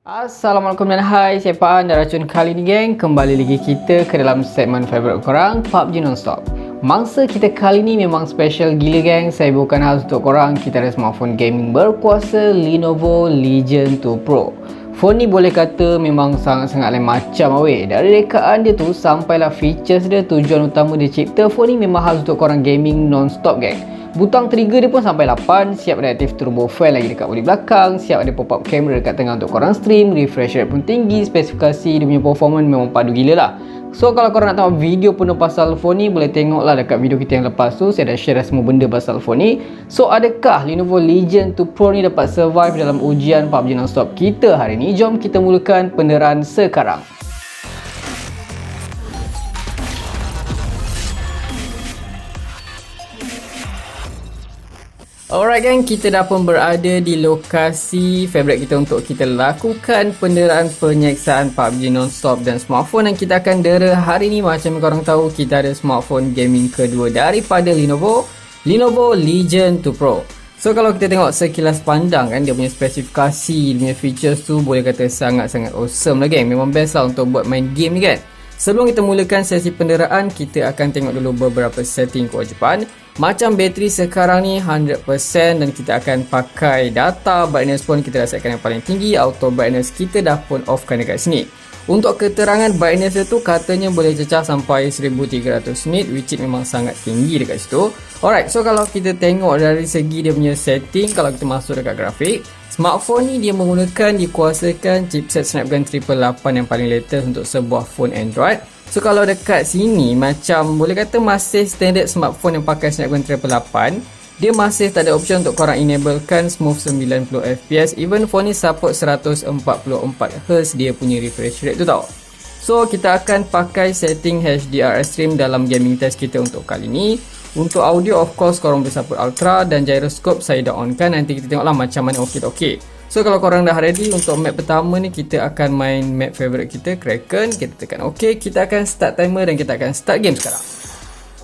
Assalamualaikum dan hai, saya Faan dan Racun. Kali ni geng, kembali lagi kita ke dalam segmen favourite korang, PUBG Non-Stop. Mangsa kita kali ni memang special gila geng. Saya bukan khas untuk korang, kita ada smartphone gaming berkuasa Lenovo Legion 2 Pro. Phone ni boleh kata memang sangat-sangat lain macam awet. Dari rekaan dia tu sampailah features dia, tujuan utama dia cipta phone ni memang khas untuk korang gaming non-stop geng. Butang trigger dia pun sampai 8, siap ada active turbo fan lagi dekat bodi belakang, siap ada pop-up camera dekat tengah untuk korang stream, refresh rate pun tinggi, spesifikasi dia punya performance memang padu gila lah. So kalau korang nak tahu video penuh pasal phone ni, boleh tengok lah dekat video kita yang lepas tu, saya dah share semua benda pasal phone ni. So adakah Lenovo Legion 2 Pro ni dapat survive dalam ujian PUBG Non-Stop kita hari ni? Jom kita mulakan penderaan sekarang. Alright gang, kita dah pun berada di lokasi favourite kita untuk kita lakukan penderaan penyeksaan PUBG Non-Stop dan smartphone yang kita akan dera hari ni. Macam korang tahu, kita ada smartphone gaming kedua daripada Lenovo Legion 2 Pro. So kalau kita tengok sekilas pandang kan, dia punya spesifikasi, dia punya features tu boleh kata sangat-sangat awesome lah geng. Memang best lah untuk buat main game ni kan. Sebelum kita mulakan sesi penderaan, kita akan tengok dulu beberapa setting kewajipan. Macam bateri sekarang ni 100% dan kita akan pakai data brightness pun kita dah setkan yang paling tinggi. Auto brightness kita dah pun offkan dekat sini. Untuk keterangan brightness itu katanya boleh cecah sampai 1300 nit, which is memang sangat tinggi dekat situ. Alright, so kalau kita tengok dari segi dia punya setting, kalau kita masuk dekat grafik, smartphone ni dia menggunakan, dikuasakan chipset Snapdragon 888 yang paling latest untuk sebuah phone Android. So kalau dekat sini macam boleh kata masih standard smartphone yang pakai Snapdragon 888, dia masih tak ada option untuk korang enablekan smooth 90fps. Even phone ni support 144Hz dia punya refresh rate tu tau. So kita akan pakai setting HDR Extreme dalam gaming test kita untuk kali ni. Untuk audio of course korang boleh support ultra dan gyroscope saya dah on kan. Nanti kita tengoklah macam mana okey. So kalau korang dah ready untuk map pertama ni, kita akan main map favorite kita, Kraken. Kita tekan OK, kita akan start timer dan kita akan start game sekarang.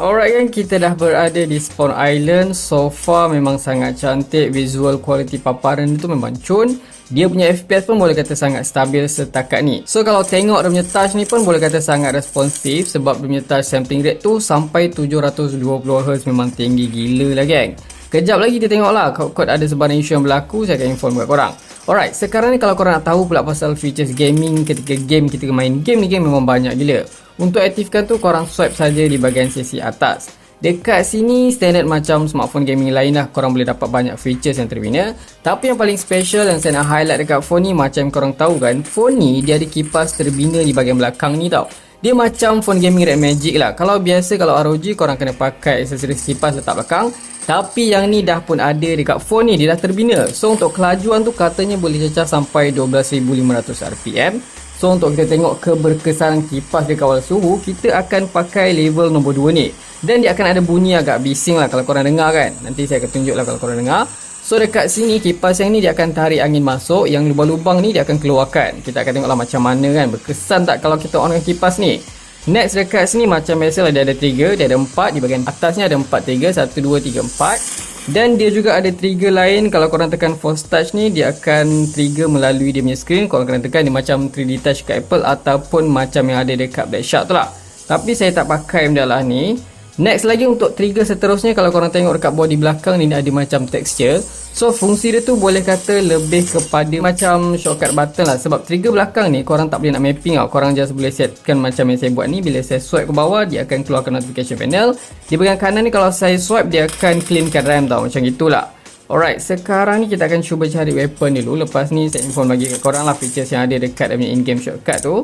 Alright kan, kita dah berada di Spawn Island. So far memang sangat cantik, visual quality paparan itu memang cun. Dia punya FPS pun boleh kata sangat stabil setakat ni. So kalau tengok dia punya touch ni pun boleh kata sangat responsif, sebab dia punya touch sampling rate tu sampai 720Hz, memang tinggi gila lah geng. Kejap lagi kita tengok lah kod ada sebarang isu yang berlaku, saya akan inform kat korang. Alright, sekarang ni kalau korang nak tahu pula pasal features gaming ketika kita main game ni, memang banyak gila. Untuk aktifkan tu korang swipe saja di bahagian sisi atas. Dekat sini standard macam smartphone gaming lain lah, korang boleh dapat banyak features yang terbina. Tapi yang paling special yang saya nak highlight dekat phone ni, macam korang tahu kan, phone ni dia ada kipas terbina di bahagian belakang ni tau. Dia macam phone gaming Red Magic lah. Kalau biasa kalau ROG korang kena pakai aksesoris kipas letak belakang, tapi yang ni dah pun ada dekat phone ni, dia dah terbina. So untuk kelajuan tu katanya boleh cecah sampai 12,500 RPM. So untuk kita tengok keberkesanan kipas dia kawal suhu, kita akan pakai level nombor 2 ni. Dan dia akan ada bunyi agak bising lah kalau korang dengar kan. Nanti saya akan tunjuk lah kalau korang dengar. So dekat sini kipas yang ni dia akan tarik angin masuk, yang lubang-lubang ni dia akan keluarkan. Kita akan tengoklah macam mana kan, berkesan tak kalau kita onkan kipas ni. Next dekat sini macam biasa lah, dia ada trigger, dia ada 4, di bahagian atasnya ada 4 trigger, 1, 2, 3, 4. Dan dia juga ada trigger lain, kalau korang tekan force touch ni, dia akan trigger melalui dia punya screen. Korang kena tekan dia macam 3D touch kat Apple ataupun macam yang ada dekat Black Shark tu lah. Tapi saya tak pakai benda lah ni. Next lagi untuk trigger seterusnya, kalau korang tengok dekat body belakang ni ada macam texture. So fungsi dia tu boleh kata lebih kepada macam shortcut button lah. Sebab trigger belakang ni korang tak boleh nak mapping tau. Korang just boleh setkan macam yang saya buat ni. Bila saya swipe ke bawah, dia akan keluarkan notification panel. Di bahagian kanan ni kalau saya swipe, dia akan cleankan RAM tau. Macam itulah. Alright, sekarang ni kita akan cuba cari weapon dulu. Lepas ni saya inform lagi kat korang lah features yang ada dekat dia punya in-game shortcut tu,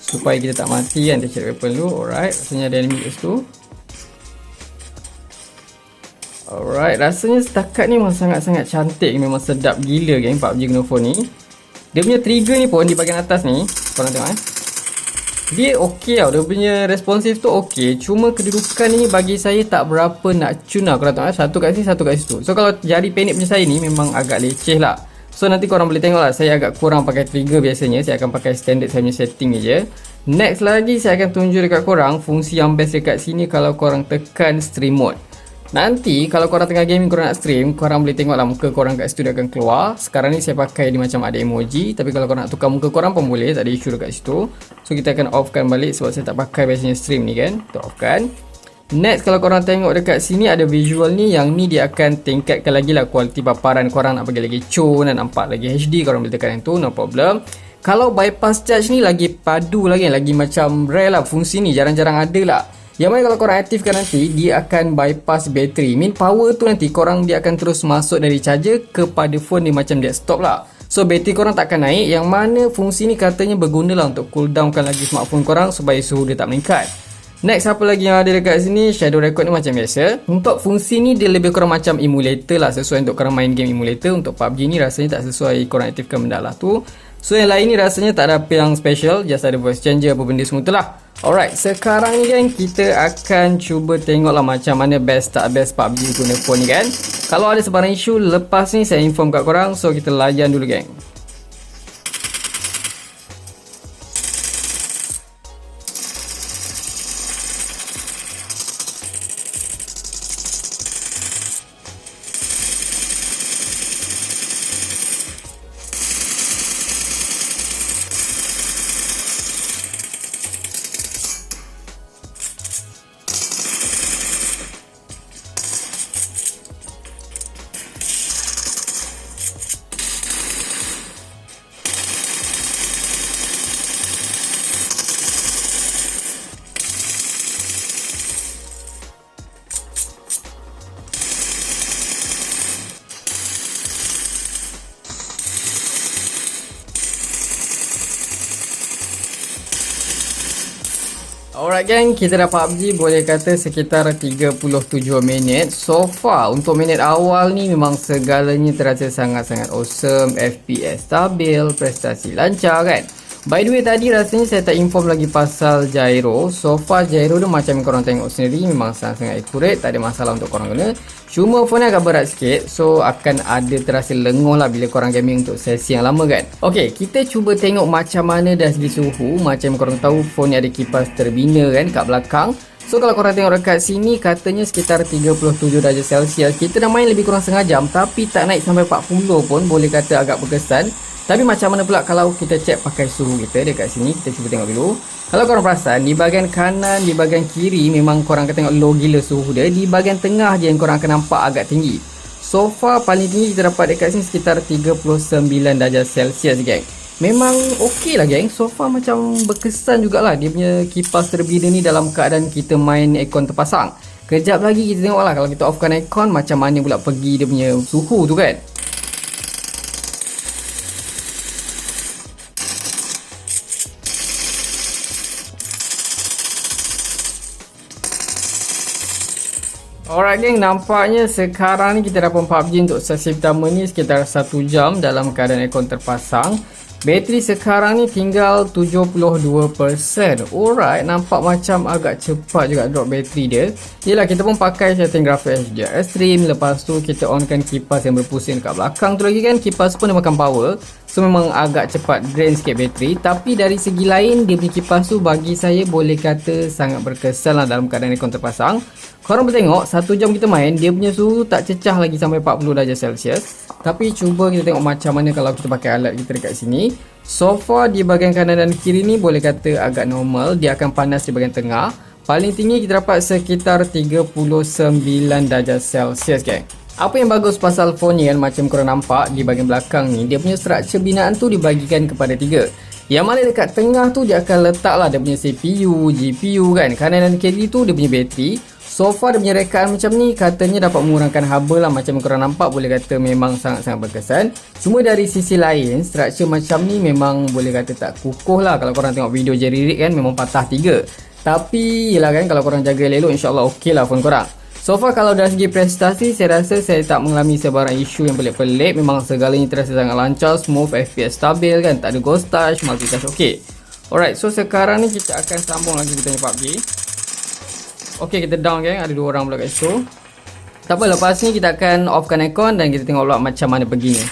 supaya kita tak mati kan. Kita cari weapon dulu. Alright, rasanya ada enemy kat situ. Alright, rasanya setakat ni memang sangat-sangat cantik. Memang sedap gila geng PUBG guna phone ni. Dia punya trigger ni pun di bahagian atas ni, korang tengok dia okey tau. Dia punya responsif tu okey. Cuma kedudukan ni bagi saya tak berapa nak cun lah. Korang tengok satu kat sini, satu kat situ. So kalau jari pendek punya saya ni memang agak leceh lah. So nanti korang boleh tengok lah, saya agak kurang pakai trigger biasanya. Saya akan pakai standard saya punya setting je. Next lagi saya akan tunjuk dekat korang fungsi yang best dekat sini kalau korang tekan stream mode. Nanti kalau korang tengah gaming, korang nak stream, korang boleh tengok lah muka korang kat situ dia akan keluar. Sekarang ni saya pakai dia macam ada emoji, tapi kalau korang nak tukar muka korang pun boleh, tak ada isu dekat situ. So kita akan offkan balik sebab saya tak pakai biasanya stream ni kan. Kita offkan. Next, kalau korang tengok dekat sini ada visual ni, yang ni dia akan tingkatkan lagi lah kualiti paparan korang, nak bagi lagi cun dan nampak lagi HD, korang boleh tekan yang tu, no problem. Kalau bypass charge ni lagi padu lagi, lagi macam rare lah fungsi ni, jarang-jarang ada lah. Yang mana kalau korang aktifkan nanti, dia akan bypass bateri. Mean power tu nanti korang dia akan terus masuk dari charger kepada phone dia macam desktop lah. So bateri korang tak akan naik, yang mana fungsi ni katanya berguna lah untuk cool downkan lagi smartphone korang supaya suhu dia tak meningkat. Next, apa lagi yang ada dekat sini? Shadow record ni macam biasa. Untuk fungsi ni dia lebih kurang macam emulator lah, sesuai untuk korang main game emulator. Untuk PUBG ni rasanya tak sesuai korang aktifkan benda lah tu. So yang lain ni rasanya tak ada apa yang special, just ada voice changer apa benda semua tu lah. Alright, sekarang ni kan kita akan cuba tengok lah macam mana best tak best PUBG guna phone ni kan. Kalau ada sebarang isu lepas ni saya inform kat korang, so kita layan dulu geng. Alright gang, kita dah PUBG boleh kata sekitar 37 minit. So far untuk minit awal ni memang segalanya terasa sangat-sangat awesome. FPS stabil, prestasi lancar kan. By the way tadi rasanya saya tak inform lagi pasal gyro. So far gyro tu macam yang korang tengok sendiri, memang sangat-sangat accurate, tak ada masalah untuk korang guna. Cuma phone ni agak berat sikit, so akan ada terasa lenguh lah bila korang gaming untuk sesi yang lama kan. Ok, kita cuba tengok macam mana dari segi suhu. Macam korang tahu phone ni ada kipas terbina kan kat belakang. So kalau korang tengok dekat sini katanya sekitar 37 darjah Celsius. Kita dah main lebih kurang setengah jam tapi tak naik sampai 40 pun, boleh kata agak berkesan. Tapi macam mana pula kalau kita cek pakai suhu kita dekat sini, kita cuba tengok dulu. Kalau korang perasan, di bahagian kanan, di bahagian kiri memang korang akan tengok low gila suhu dia. Di bahagian tengah je yang korang akan nampak agak tinggi. So far paling tinggi kita dapat dekat sini sekitar 39 darjah Celsius geng. Memang okey lah geng, so far macam berkesan jugalah dia punya kipas terbina ni dalam keadaan kita main aircon terpasang. Kejap lagi kita tengok lah kalau kita offkan aircon macam mana pula pergi dia punya suhu tu kan. Alright geng, nampaknya sekarang ni kita dah pun PUBG untuk sesi pertama ni sekitar 1 jam dalam keadaan aircon terpasang. Bateri sekarang ni tinggal 72%. Alright, nampak macam agak cepat juga drop bateri dia. Yelah, kita pun pakai setting grafik HDR Extreme. Lepas tu kita onkan kipas yang berpusing dekat belakang tu lagi kan. Kipas pun dia makan power, so memang agak cepat drain sikit bateri. Tapi dari segi lain, dia punya kipas tu bagi saya boleh kata sangat berkesan lah dalam keadaan aircon terpasang. Korang boleh tengok 1 jam kita main, dia punya suhu tak cecah lagi sampai 40 darjah Celsius. Tapi cuba kita tengok macam mana kalau kita pakai alat kita dekat sini. So far di bahagian kanan dan kiri ni boleh kata agak normal, dia akan panas di bahagian tengah. Paling tinggi kita dapat sekitar 39 darjah Celsius geng. Apa yang bagus pasal phone ni kan, macam korang nampak di bahagian belakang ni, dia punya struktur binaan tu dibagikan kepada 3. Yang mana dekat tengah tu dia akan letak lah dia punya CPU, GPU kan. Kanan dan kiri tu dia punya bateri. So far dia punya rekaan macam ni katanya dapat mengurangkan haba lah. Macam korang nampak boleh kata memang sangat-sangat berkesan. Cuma dari sisi lain, struktur macam ni memang boleh kata tak kukuh lah. Kalau korang tengok video Jerry Rig kan memang patah 3. Tapi yelah kan, kalau korang jaga elok insyaAllah okey lah phone korang. So far kalau dari segi prestasi, saya rasa saya tak mengalami sebarang isu yang pelik-pelik. Memang segalanya terasa sangat lancar, smooth, FPS stabil kan, tak ada ghost touch, multitask okey. Alright, so sekarang ni kita akan sambung lagi kita punya PUBG. Ok, kita down geng, ada 2 orang pula kat situ. Tak apa, lepas ni kita akan offkan aircon dan kita tengok pula macam mana perginya.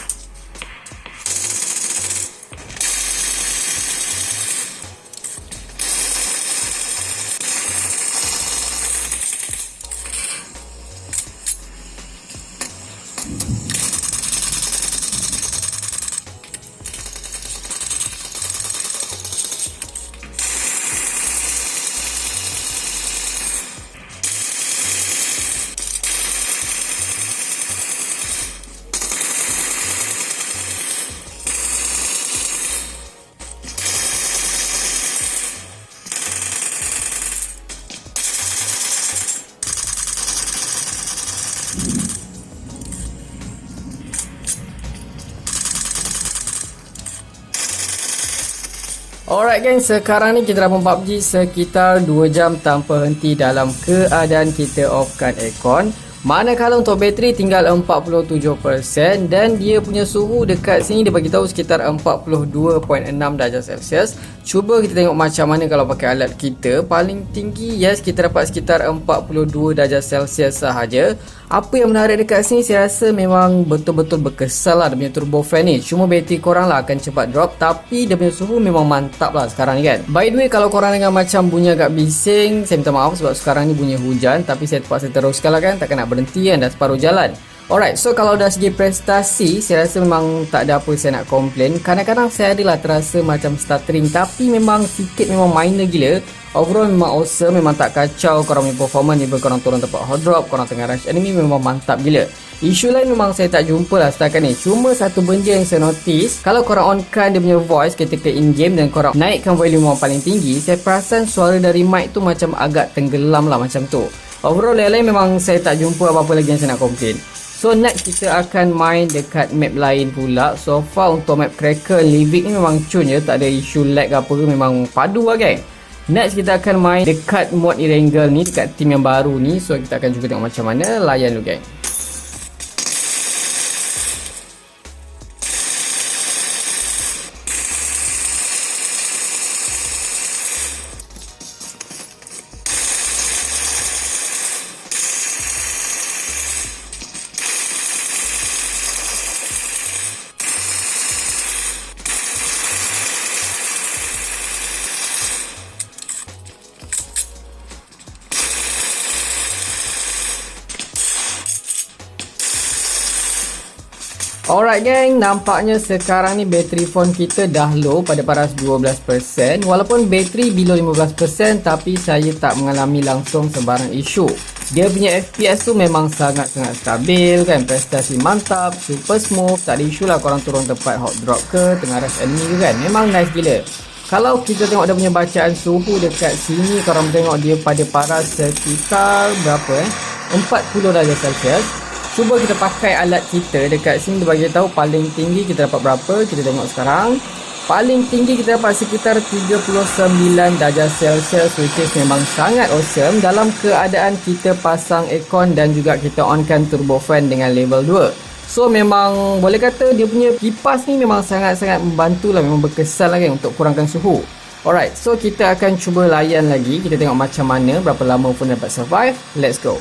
Alright gang, sekarang ni kita dah main PUBG sekitar 2 jam tanpa henti dalam keadaan kita offkan aircon. Manakala untuk bateri tinggal 47% dan dia punya suhu dekat sini dia bagi tahu sekitar 42.6 darjah Celsius. Cuba kita tengok macam mana kalau pakai alat kita. Paling tinggi yes, kita dapat sekitar 42 darjah Celsius sahaja. Apa yang menarik dekat sini, saya rasa memang betul-betul berkesan lah dia punya turbo fan ni. Cuma bateri korang lah akan cepat drop, tapi dia punya suhu memang mantap lah sekarang ni kan. By the way, kalau korang dengar macam bunyi agak bising, saya minta maaf sebab sekarang ni bunyi hujan. Tapi saya terpaksa teruskan lah kan, takkan nak berhenti kan, dah separuh jalan. Alright, so kalau dari segi prestasi, saya rasa memang tak ada apa saya nak komplain. Kadang-kadang saya adalah terasa macam stuttering, tapi memang sikit memang minor gila. Overall memang awesome, memang tak kacau korang punya performance. Even korang turun tempat hot drop, korang tengah rush enemy, memang mantap gila. Isu lain memang saya tak jumpa lah setakat ni. Cuma satu benda yang saya notice, kalau korang onkan dia punya voice ketika in-game dan korang naikkan volume yang paling tinggi, saya perasan suara dari mic tu macam agak tenggelam lah macam tu. Overall lain-lain memang saya tak jumpa apa-apa lagi yang saya nak komplain. So next kita akan main dekat map lain pula. So far untuk map Cracker Livik ni memang cun je, tak ada isu lag apa ke, memang padu lah geng. Next kita akan main dekat mod Erangel ni, dekat team yang baru ni. So kita akan cuba tengok macam mana, layan dulu geng. Alright gang, nampaknya sekarang ni bateri phone kita dah low pada paras 12%. Walaupun bateri below 15%, tapi saya tak mengalami langsung sebarang isu. Dia punya FPS tu memang sangat-sangat stabil kan, prestasi mantap, super smooth, tak ada isu lah korang turun tempat hot drop ke, tengah rush enemy ke kan, memang nice gila. Kalau kita tengok dia punya bacaan suhu dekat sini, korang tengok dia pada paras sekitar berapa 40 darjah Celsius. Cuba kita pakai alat kita dekat sini, dia bagi tahu paling tinggi kita dapat berapa. Kita tengok sekarang. Paling tinggi kita dapat sekitar 39 darjah Celsius, which is memang sangat awesome dalam keadaan kita pasang aircon dan juga kita onkan turbo fan dengan level 2. So memang boleh kata dia punya kipas ni memang sangat-sangat membantu lah, memang berkesan lah kan untuk kurangkan suhu. Alright, so kita akan cuba layan lagi. Kita tengok macam mana, berapa lama pun dapat survive. Let's go.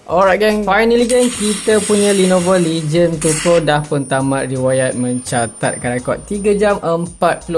Alright gang, finally gang, kita punya Lenovo Legion tu dah pun tamat riwayat mencatatkan rekod 3 jam 45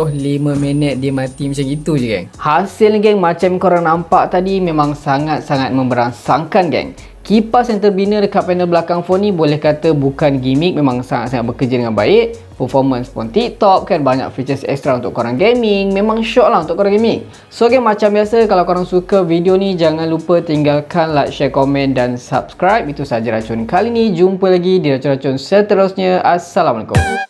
minit dia mati macam itu je gang. Hasil gang macam korang nampak tadi memang sangat-sangat memberangsangkan gang. Kipas yang terbina dekat panel belakang phone ni boleh kata bukan gimmick, memang sangat-sangat bekerja dengan baik. Performance pun tip-top kan, banyak features extra untuk korang gaming, memang syok lah untuk korang gaming. So game macam biasa, kalau korang suka video ni jangan lupa tinggalkan like, share, komen dan subscribe. Itu sahaja racun kali ni, jumpa lagi di racun-racun seterusnya. Assalamualaikum.